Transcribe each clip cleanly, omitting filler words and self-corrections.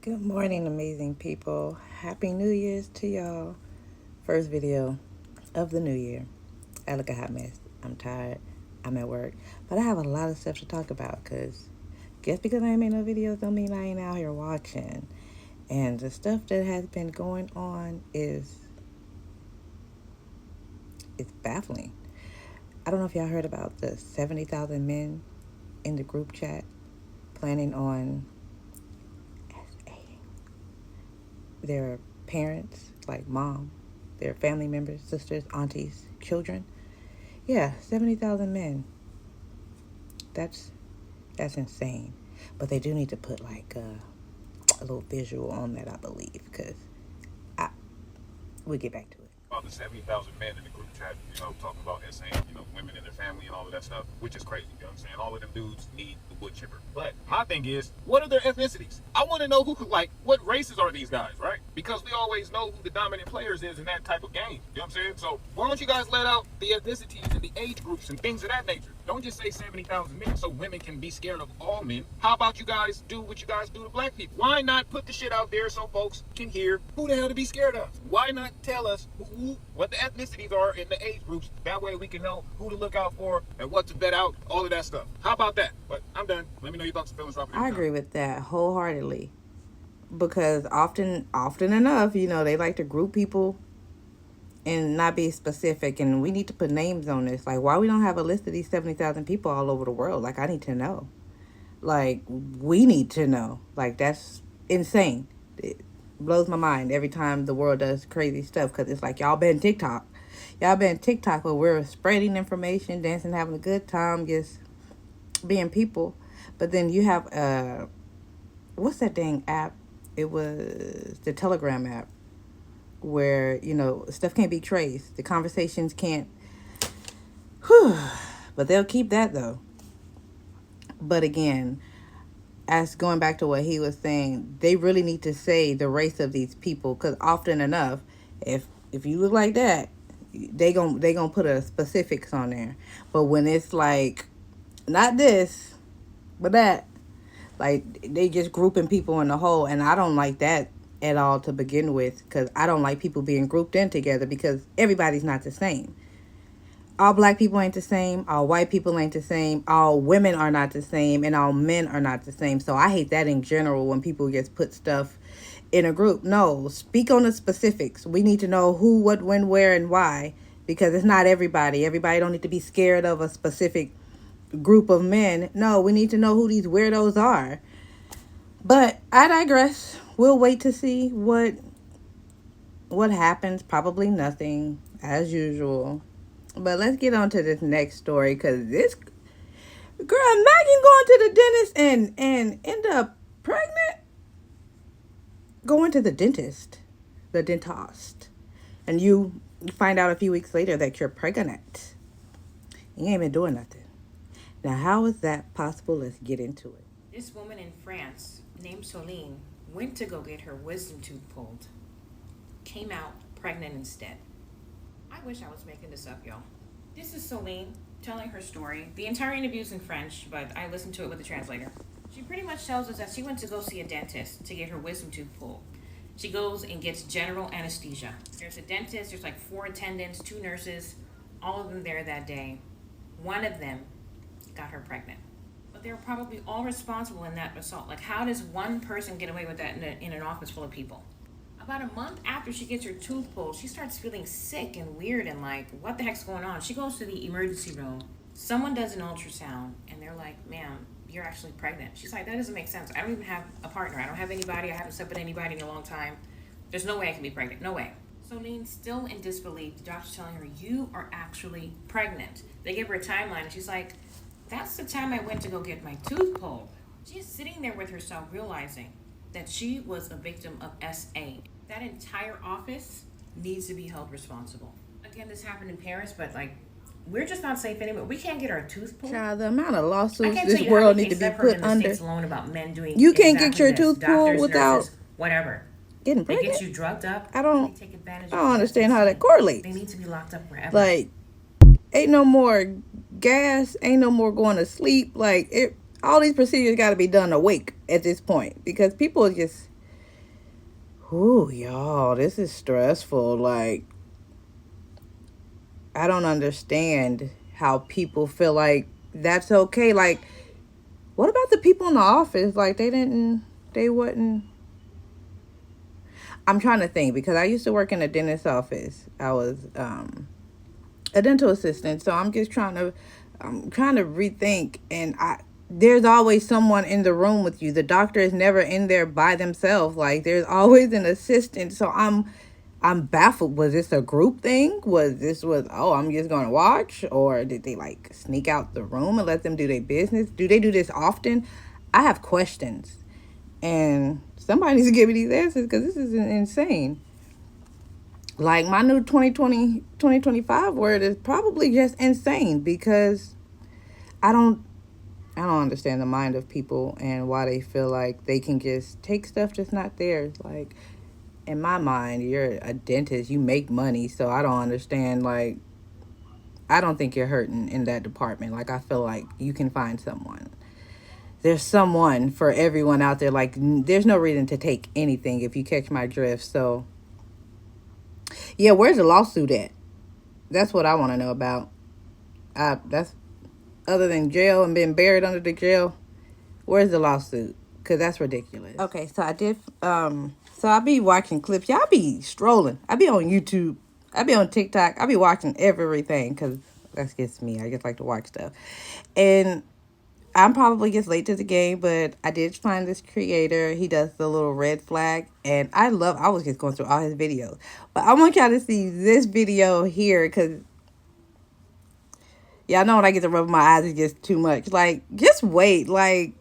Good morning, amazing people. Happy New Year's to y'all. First video of the new year. I look a hot mess. I'm tired. I'm at work. But I have a lot of stuff to talk about because just because I ain't made no videos don't mean I ain't out here watching. And the stuff that has been going on is it's baffling. I don't know if y'all heard about the 70,000 men in the group chat planning on their parents, like mom, their family members, sisters, aunties, children. Yeah, 70,000 men. That's that's insane. But they do need to put like a little visual on that, I believe, because we'll get back to it. About the 70,000 men in the group chat, talking about insane, women in their family and all of that stuff, which is crazy. You know what I'm saying? All of them dudes need the wood chipper. But my thing is, what are their ethnicities? I want to know what races are these guys, right? Because we always know who the dominant players is in that type of game. You know what I'm saying? So why don't you guys let out the ethnicities and the age groups and things of that nature? Don't just say 70,000 men so women can be scared of all men. How about you guys do what you guys do to black people? Why not put the shit out there so folks can hear who the hell to be scared of? Why not tell us what the ethnicities are in the age groups? That way we can know who to look out for and what to bet out, all of that stuff. How about that? But I'm done. Let me know your thoughts and feelings. I agree with that wholeheartedly because often enough, they like to group people and not be specific, and we need to put names on this. Like, why we don't have a list of these 70,000 people all over the world? Like, I need to know. Like, we need to know. Like, that's insane. It blows my mind every time the world does crazy stuff because it's like, y'all been TikTok. Y'all been TikTok where we're spreading information, dancing, having a good time, just being people. But then you have, what's that dang app? It was the Telegram app where, stuff can't be traced. The conversations can't, whew, but they'll keep that though. But again, as going back to what he was saying, they really need to say the race of these people because often enough, if you look like that, they gonna put a specifics on there. But when it's like not this, but that, like they just grouping people in the whole, and I don't like that at all to begin with because I don't like people being grouped in together because everybody's not the same. All black people ain't the same, all white people ain't the same, all women are not the same, and all men are not the same. So I hate that in general when people just put stuff in a group. No, speak on the specifics. We need to know who, what, when, where, and why, because it's not everybody. Everybody don't need to be scared of a specific group of men. No, we need to know who these weirdos are. But I digress. We'll wait to see what happens. Probably nothing, as usual. But let's get on to this next story because this girl, imagine going to the dentist and end up pregnant. Going to the dentist, and you find out a few weeks later that you're pregnant. You ain't been doing nothing. Now, how is that possible? Let's get into it. This woman in France named Soline went to go get her wisdom tooth pulled. Came out pregnant instead. I wish I was making this up, y'all. This is Soline telling her story. The entire interview is in French, but I listened to it with a translator. She pretty much tells us that she went to go see a dentist to get her wisdom tooth pulled. She goes and gets general anesthesia. There's a dentist, there's like 4 attendants, 2 nurses, all of them there that day. One of them got her pregnant. But they were probably all responsible in that assault. Like, how does one person get away with that in an office full of people? About a month after she gets her tooth pulled, she starts feeling sick and weird and like, what the heck's going on? She goes to the emergency room. Someone does an ultrasound and they're like, ma'am, you're actually pregnant. She's like, that doesn't make sense. I don't even have a partner. I don't have anybody. I haven't slept with anybody in a long time. There's no way I can be pregnant. No way. Soline's still in disbelief. The doctor's telling her, you are actually pregnant. They give her a timeline and she's like, that's the time I went to go get my tooth pulled. She's sitting there with herself realizing that she was a victim of SA. That entire office needs to be held responsible. Again, this happened in Paris, but like, we're just not safe anymore. We can't get our tooth pulled. Child, the amount of lawsuits this world need to be put under. Alone about men doing you can't get your tooth pulled without nurses, whatever. Getting pregnant. They get you drugged up. I don't take advantage. I don't understand how that correlates. They need to be locked up forever. Like, ain't no more gas. Ain't no more going to sleep. Like, all these procedures got to be done awake at this point because people are just Ooh, y'all, this is stressful. Like, I don't understand how people feel like that's okay. Like, what about the people in the office? Like, they wouldn't. I'm trying to think because I used to work in a dentist's office. I was a dental assistant, so I'm trying to rethink. And there's always someone in the room with you. The doctor is never in there by themselves. Like, there's always an assistant. So I'm baffled. Was this a group thing? Oh, I'm just gonna watch, or did they like sneak out the room and let them do their business? Do they do this often? I have questions, and somebody needs to give me these answers because this is insane. Like, my new 2025 word is probably just insane, because I don't I don't understand the mind of people and why they feel like they can just take stuff that's not theirs. Like, in my mind, you're a dentist, you make money, so I don't understand. Like, I don't think you're hurting in that department. Like, I feel like you can find someone. There's someone for everyone out there. Like, there's no reason to take anything, if you catch my drift. So, yeah, where's the lawsuit at? That's what I want to know about. That's other than jail and being buried under the jail. Where's the lawsuit? Because that's ridiculous. Okay, so I did. So I be watching clips. Y'all be strolling. I be on YouTube. I be on TikTok. I be watching everything because that's just me. I just like to watch stuff. And I'm probably just late to the game, but I did find this creator. He does the little red flag, and I was just going through all his videos, but I want y'all to see this video here because y'all know when I get to rub my eyes, it gets too much. Like, just wait. Like,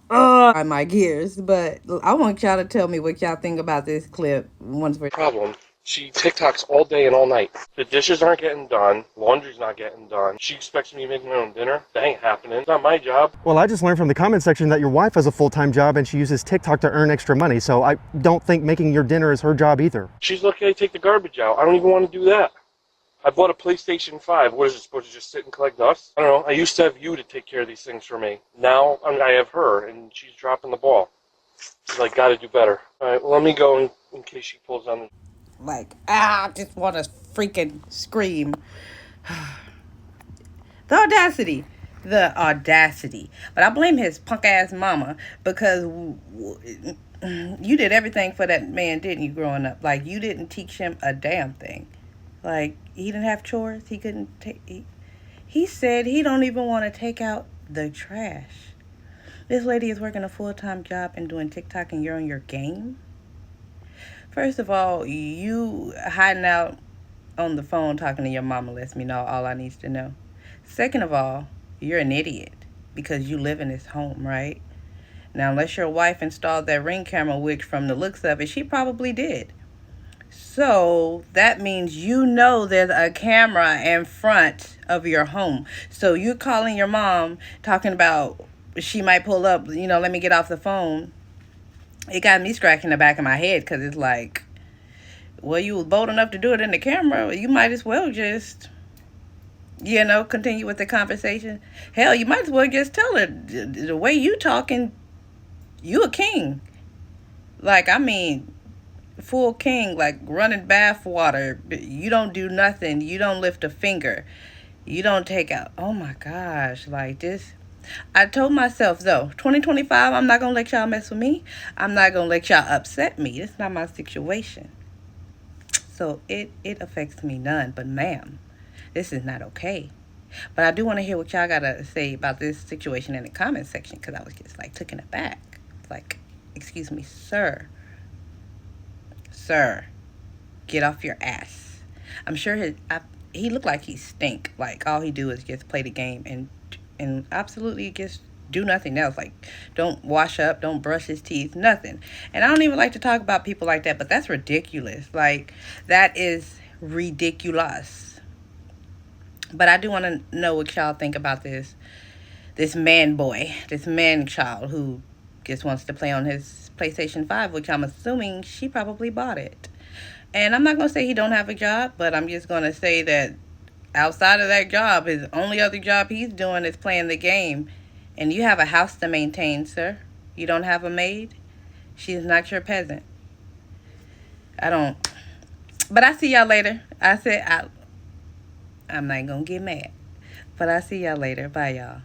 my gears. But I want y'all to tell me what y'all think about this clip once we're problem. She TikToks all day and all night. The dishes aren't getting done. Laundry's not getting done. She expects me to make my own dinner. That ain't happening. It's not my job. Well, I just learned from the comment section that your wife has a full-time job and she uses TikTok to earn extra money. So I don't think making your dinner is her job either. She's lucky I take the garbage out. I don't even want to do that. I bought a PlayStation 5. What is it, supposed to just sit and collect dust? I don't know. I used to have you to take care of these things for me. Now I have her, and she's dropping the ball. She's like, gotta do better. All right, well, let me go in case she pulls on the... like, I just want to freaking scream. The audacity. The audacity. But I blame his punk ass mama because you did everything for that man, didn't you, growing up? Like, you didn't teach him a damn thing. Like, he didn't have chores. He couldn't take... He said he don't even want to take out the trash. This lady is working a full-time job and doing TikTok, and you're on your game? First of all, you hiding out on the phone talking to your mama lets me know all I need to know. Second of all, you're an idiot because you live in this home, right? Now, unless your wife installed that Ring camera, which from the looks of it, she probably did. So that means you know there's a camera in front of your home. So you're calling your mom talking about she might pull up, let me get off the phone. It got me scratching the back of my head because it's like, well, you was bold enough to do it in the camera. You might as well just, continue with the conversation. Hell, you might as well just tell her the way you talking, you a king. Like, I mean, full king, like running bath water. You don't do nothing. You don't lift a finger. You don't take out. Oh my gosh, like this. I told myself, though, 2025, I'm not going to let y'all mess with me. I'm not going to let y'all upset me. It's not my situation. So it affects me none. But, ma'am, this is not okay. But I do want to hear what y'all got to say about this situation in the comment section because I was just, like, taken aback. Like, excuse me, sir. Sir, get off your ass. I'm sure he looked like he stink. Like, all he do is just play the game and absolutely just do nothing else. Like, don't wash up, don't brush his teeth, nothing. And I don't even like to talk about people like that, but that's ridiculous. Like, that is ridiculous. But I do want to know what y'all think about this man boy, this man child who just wants to play on his PlayStation 5, which I'm assuming she probably bought it. And I'm not going to say he don't have a job, but I'm just going to say that outside of that job, his only other job he's doing is playing the game. And you have a house to maintain, sir. You don't have a maid. She is not your peasant. I don't. But I see y'all later. I'm not gonna get mad. But I see y'all later. Bye, y'all.